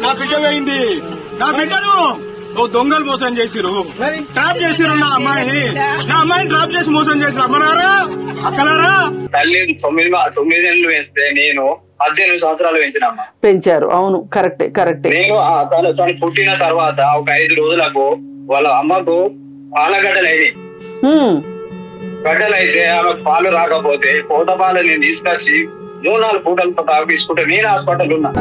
నా బిడ్డ పోయింది. నా బిడ్డను దొంగలు మోసం చేసిరు, ట్రాప్ చేసిరు. నా అమ్మాయిని ట్రాప్ చేసి మోసం చేసిరు. అమ్మలారా అక్కలారా. తల్లి 9 ఏళ్ళు వేస్తే నేను 18 సంవత్సరాలు పెంచారు. అవును, కరెక్టే. నేను తను పుట్టిన తర్వాత ఒక 5 రోజులకు వాళ్ళ అమ్మకు పాలగడ్డలైనవి. గడ్డలైతే ఆమె పాలు రాకపోతే కోత పాలు నేను తీసుకొచ్చి 3-4 పూటలు తాగిపించుకుంటే నేను హాస్పిటల్ ఉన్నా.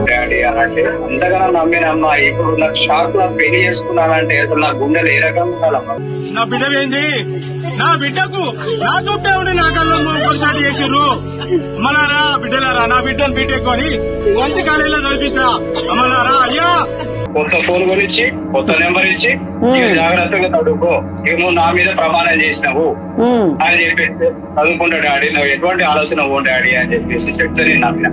డాడీ అంటే అంతగానో నమ్మినమ్మా. ఇప్పుడు నాకు షాక్ లా పెళ్లి చేసుకున్నానంటే అసలు నా గుండెలు ఏ రకంగా ఉండాలమ్మా. నా బిడ్డ ఏంది? నా బిడ్డకు నా చుట్టే ఉండి నా కళ్ళు కొనసాగి చేసిర్రు. అమ్మలారా బిడ్డలారా, నా బిడ్డను బిడ్డెక్కొని మంచి కాలేజీలో చదివించా. అమ్మలారా అయ్యా, కొత్త ఫోన్ కొనిచ్చి కొత్త నెంబర్ ఇచ్చి జాగ్రత్తగా చదువుకో, నువ్వు నా మీద ప్రమాణం చేసినావు అని చెప్పేసి చదువుకుంటా డాడీ, నువ్వు ఎటువంటి ఆలోచన పో డాడీ అని చెప్పేసి చెప్తే నేను నమ్మిన.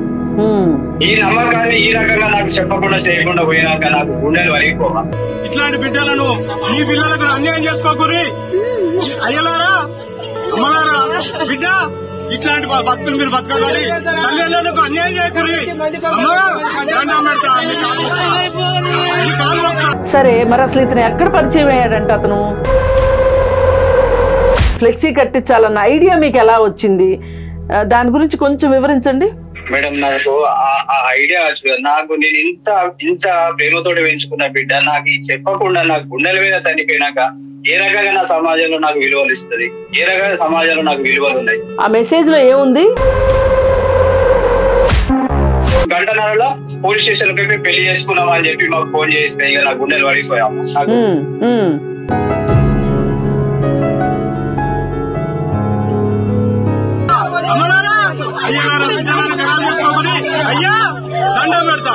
ఈ నమ్మకాన్ని ఈ రకంగా నాకు చెప్పకుండా చేయకుండా పోయినాక నాకు గుండెలు వరిగిపోవా. ఇట్లాంటి బిడ్డలను మీ పిల్లలకు అన్యాయం చేసుకోకూరి. అయ్యలారా అమ్మలారా, బిడ్డ ఇట్లాంటి భక్తులు మీరు బతకాలి. తల్లిదండ్రులకు అన్యాయం చేయకూరి. సరే, మరి అసలు ఇతను ఎక్కడ పరిచయం అయ్యాడంట? అతను ఫ్లెక్సీ కట్టించాలన్న ఐడియా మీకు ఎలా వచ్చింది? దాని గురించి కొంచెం వివరించండి. మేడం, నాకు ఆ ఐడియా నాకు నేను ఇంత ప్రేమతోటి పెంచుకున్న బిడ్డ నాకు చెప్పకుండా నాకు గుండెల మీద చనిపోయినాక ఏ రకంగా నా సమాజంలో నాకు విలువలు ఇస్తుంది, ఏ రకంగా సమాజంలో నాకు విలువలు ఉన్నాయి. ఆ మెసేజ్ లో ఏముంది? గంటన్నరలో పోలీస్ స్టేషన్ కి పెళ్లి చేసుకున్నాం అని చెప్పి మాకు ఫోన్ చేస్తే ఇక నా గుండెలు పడిపోయాము. అయ్యా దండం పెడతా.